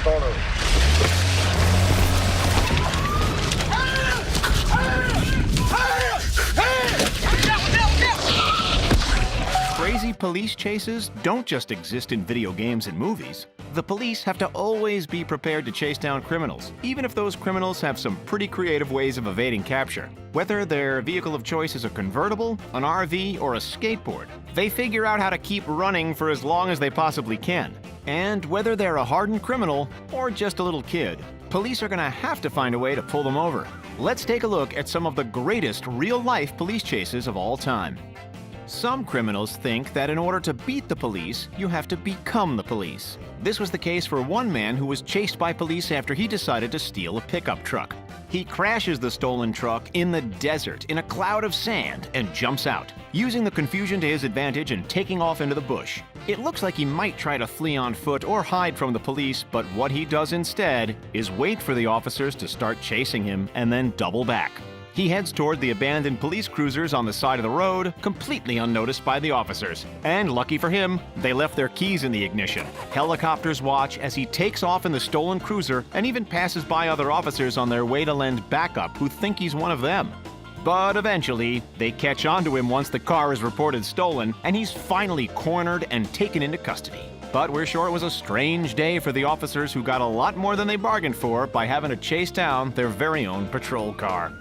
Stoner. Crazy police chases don't just exist in video games and movies. The police have to always be prepared to chase down criminals, even if those criminals have some pretty creative ways of evading capture. Whether their vehicle of choice is a convertible, an RV, or a skateboard, they figure out how to keep running for as long as they possibly can. And whether they're a hardened criminal or just a little kid, police are gonna have to find a way to pull them over. Let's take a look at some of the greatest real-life police chases of all time. Some criminals think that in order to beat the police, you have to become the police. This was the case for one man who was chased by police after he decided to steal a pickup truck. He crashes the stolen truck in the desert in a cloud of sand and jumps out, using the confusion to his advantage and taking off into the bush. It looks like he might try to flee on foot or hide from the police, but what he does instead is wait for the officers to start chasing him and then double back. He heads toward the abandoned police cruisers on the side of the road, completely unnoticed by the officers. And lucky for him, they left their keys in the ignition. Helicopters watch as he takes off in the stolen cruiser and even passes by other officers on their way to lend backup who think he's one of them. But eventually, they catch on to him once the car is reported stolen, and he's finally cornered and taken into custody. But we're sure it was a strange day for the officers who got a lot more than they bargained for by having to chase down their very own patrol car.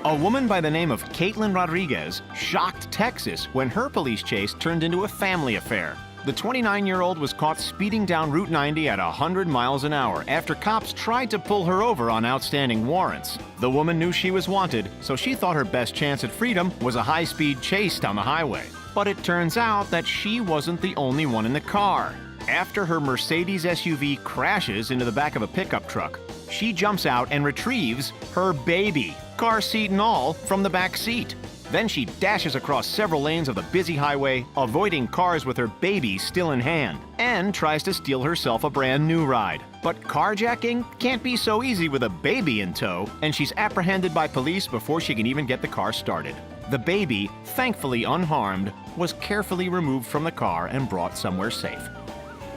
A woman by the name of Caitlin Rodriguez shocked Texas when her police chase turned into a family affair. The 29-year-old was caught speeding down Route 90 at 100 miles an hour after cops tried to pull her over on outstanding warrants. The woman knew she was wanted, so she thought her best chance at freedom was a high-speed chase down the highway. But it turns out that she wasn't the only one in the car. After her Mercedes SUV crashes into the back of a pickup truck, she jumps out and retrieves her baby, car seat and all, from the back seat. Then she dashes across several lanes of the busy highway, avoiding cars with her baby still in hand, and tries to steal herself a brand new ride. But carjacking can't be so easy with a baby in tow, and she's apprehended by police before she can even get the car started. The baby, thankfully unharmed, was carefully removed from the car and brought somewhere safe.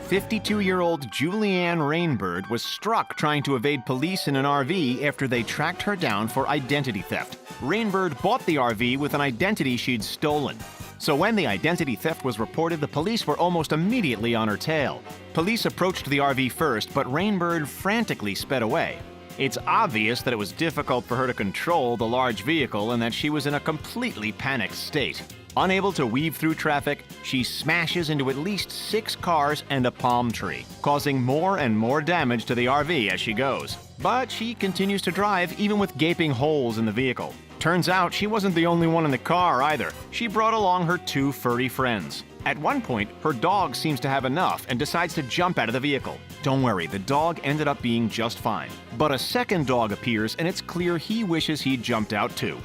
52-year-old Julianne Rainbird was struck trying to evade police in an RV after they tracked her down for identity theft. Rainbird bought the RV with an identity she'd stolen. So when the identity theft was reported, the police were almost immediately on her tail. Police approached the RV first, but Rainbird frantically sped away. It's obvious that it was difficult for her to control the large vehicle and that she was in a completely panicked state. Unable to weave through traffic, she smashes into at least 6 cars and a palm tree, causing more and more damage to the RV as she goes. But she continues to drive even with gaping holes in the vehicle. Turns out she wasn't the only one in the car either. She brought along her 2 furry friends. At one point, her dog seems to have enough and decides to jump out of the vehicle. Don't worry, the dog ended up being just fine. But a second dog appears and it's clear he wishes he'd jumped out too.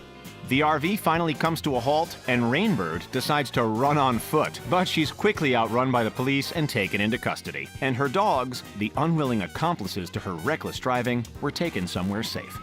The RV finally comes to a halt, and Rainbird decides to run on foot, but she's quickly outrun by the police and taken into custody. And her dogs, the unwilling accomplices to her reckless driving, were taken somewhere safe.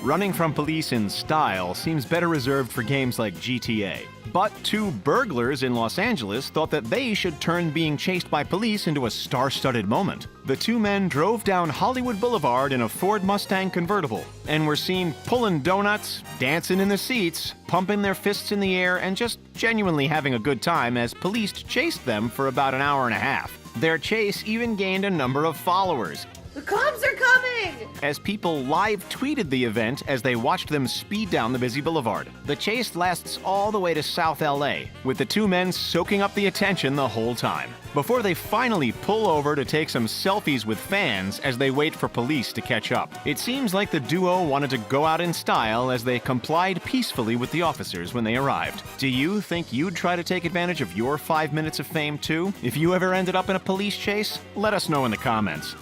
Running from police in style seems better reserved for games like GTA. But 2 burglars in Los Angeles thought that they should turn being chased by police into a star-studded moment. The 2 men drove down Hollywood Boulevard in a Ford Mustang convertible and were seen pulling donuts, dancing in the seats, pumping their fists in the air, and just genuinely having a good time as police chased them for about an hour and a half. Their chase even gained a number of followers. The cops are coming! As people live tweeted the event as they watched them speed down the busy boulevard. The chase lasts all the way to South LA, with the 2 men soaking up the attention the whole time, before they finally pull over to take some selfies with fans as they wait for police to catch up. It seems like the duo wanted to go out in style as they complied peacefully with the officers when they arrived. Do you think you'd try to take advantage of your 5 minutes of fame too? If you ever ended up in a police chase, let us know in the comments.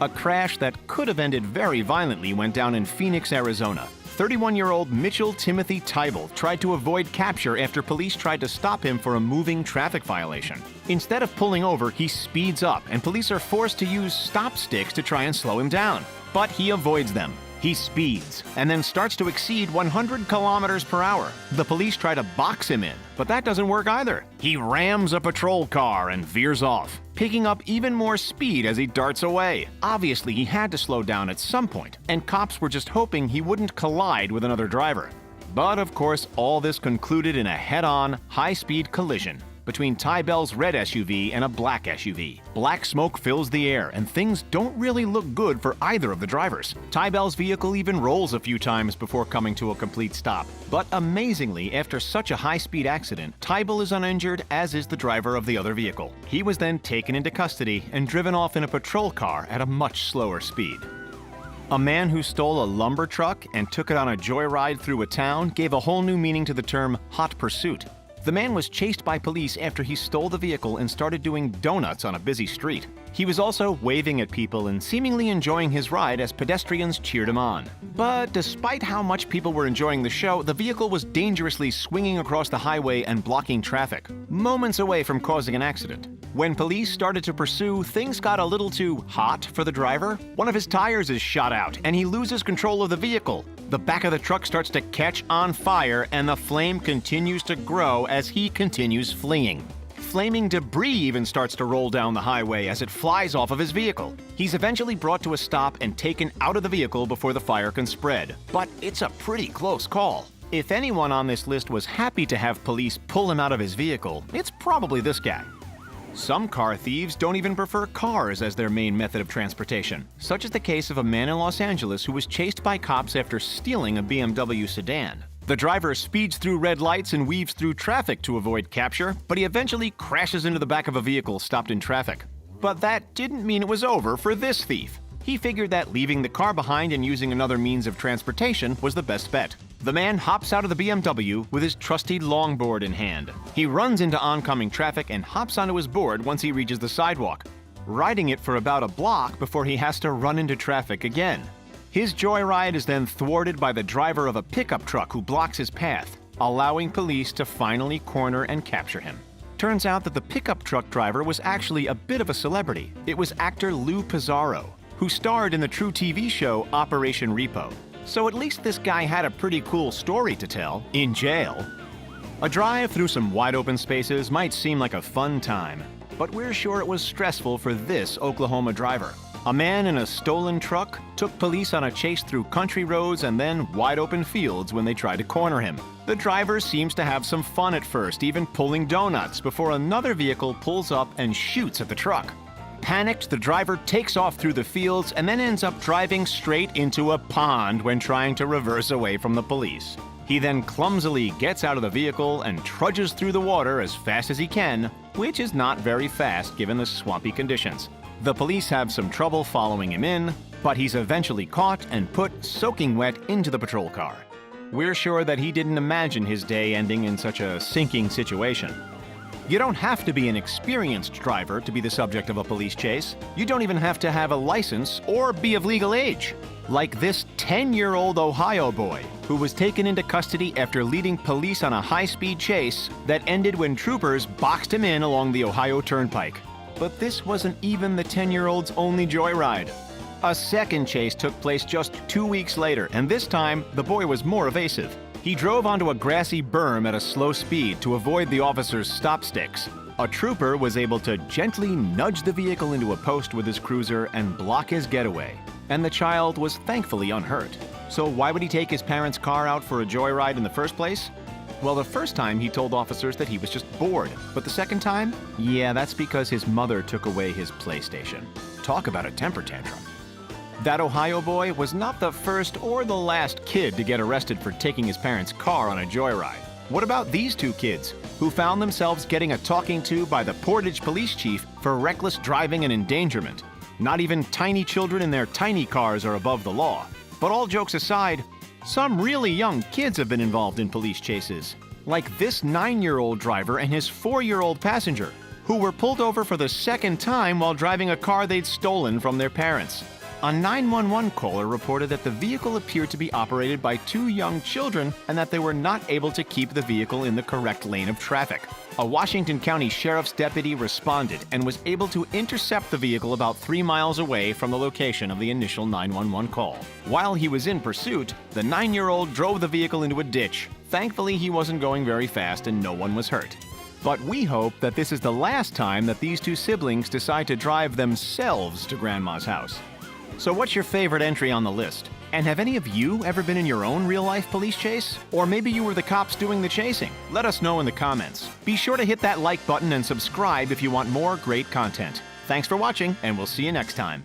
A crash that could have ended very violently went down in Phoenix, Arizona. 31-year-old Mitchell Timothy Tybalt tried to avoid capture after police tried to stop him for a moving traffic violation. Instead of pulling over, he speeds up, and police are forced to use stop sticks to try and slow him down. But he avoids them. He speeds and then starts to exceed 100 kilometers per hour. The police try to box him in, but that doesn't work either. He rams a patrol car and veers off, picking up even more speed as he darts away. Obviously, he had to slow down at some point, and cops were just hoping he wouldn't collide with another driver. But of course, all this concluded in a head-on, high-speed collision between Tybell's red SUV and a black SUV. Black smoke fills the air, and things don't really look good for either of the drivers. Tybell's vehicle even rolls a few times before coming to a complete stop. But amazingly, after such a high-speed accident, Tybell is uninjured, as is the driver of the other vehicle. He was then taken into custody and driven off in a patrol car at a much slower speed. A man who stole a lumber truck and took it on a joyride through a town gave a whole new meaning to the term hot pursuit. The man was chased by police after he stole the vehicle and started doing donuts on a busy street. He was also waving at people and seemingly enjoying his ride as pedestrians cheered him on. But despite how much people were enjoying the show, the vehicle was dangerously swinging across the highway and blocking traffic, moments away from causing an accident. When police started to pursue, things got a little too hot for the driver. One of his tires is shot out, and he loses control of the vehicle. The back of the truck starts to catch on fire, and the flame continues to grow as he continues fleeing. Flaming debris even starts to roll down the highway as it flies off of his vehicle. He's eventually brought to a stop and taken out of the vehicle before the fire can spread. But it's a pretty close call. If anyone on this list was happy to have police pull him out of his vehicle, it's probably this guy. Some car thieves don't even prefer cars as their main method of transportation. Such is the case of a man in Los Angeles who was chased by cops after stealing a BMW sedan. The driver speeds through red lights and weaves through traffic to avoid capture, but he eventually crashes into the back of a vehicle stopped in traffic. But that didn't mean it was over for this thief. He figured that leaving the car behind and using another means of transportation was the best bet. The man hops out of the BMW with his trusty longboard in hand. He runs into oncoming traffic and hops onto his board once he reaches the sidewalk, riding it for about a block before he has to run into traffic again. His joyride is then thwarted by the driver of a pickup truck who blocks his path, allowing police to finally corner and capture him. Turns out that the pickup truck driver was actually a bit of a celebrity. It was actor Lou Pizarro, who starred in the True TV show Operation Repo. So at least this guy had a pretty cool story to tell in jail. A drive through some wide open spaces might seem like a fun time, but we're sure it was stressful for this Oklahoma driver. A man in a stolen truck took police on a chase through country roads and then wide open fields when they tried to corner him. The driver seems to have some fun at first, even pulling donuts, before another vehicle pulls up and shoots at the truck. Panicked, the driver takes off through the fields and then ends up driving straight into a pond when trying to reverse away from the police. He then clumsily gets out of the vehicle and trudges through the water as fast as he can, which is not very fast given the swampy conditions. The police have some trouble following him in, but he's eventually caught and put soaking wet into the patrol car. We're sure that he didn't imagine his day ending in such a sinking situation. You don't have to be an experienced driver to be the subject of a police chase. You don't even have to have a license or be of legal age. Like this 10-year-old Ohio boy who was taken into custody after leading police on a high-speed chase that ended when troopers boxed him in along the Ohio Turnpike. But this wasn't even the 10-year-old's only joyride. A second chase took place just 2 weeks later, and this time the boy was more evasive. He drove onto a grassy berm at a slow speed to avoid the officer's stop sticks. A trooper was able to gently nudge the vehicle into a post with his cruiser and block his getaway, and the child was thankfully unhurt. So why would he take his parents' car out for a joyride in the first place? Well, the first time he told officers that he was just bored, but the second time? Yeah, that's because his mother took away his PlayStation. Talk about a temper tantrum. That Ohio boy was not the first or the last kid to get arrested for taking his parents' car on a joyride. What about these two kids, who found themselves getting a talking to by the Portage police chief for reckless driving and endangerment? Not even tiny children in their tiny cars are above the law. But all jokes aside, some really young kids have been involved in police chases, like this 9-year-old driver and his 4-year-old passenger, who were pulled over for the second time while driving a car they'd stolen from their parents. A 911 caller reported that the vehicle appeared to be operated by two young children and that they were not able to keep the vehicle in the correct lane of traffic. A Washington County Sheriff's deputy responded and was able to intercept the vehicle about 3 miles away from the location of the initial 911 call. While he was in pursuit, the 9-year-old drove the vehicle into a ditch. Thankfully, he wasn't going very fast and no one was hurt. But we hope that this is the last time that these two siblings decide to drive themselves to Grandma's house. So what's your favorite entry on the list? And have any of you ever been in your own real-life police chase? Or maybe you were the cops doing the chasing? Let us know in the comments. Be sure to hit that like button and subscribe if you want more great content. Thanks for watching, and we'll see you next time.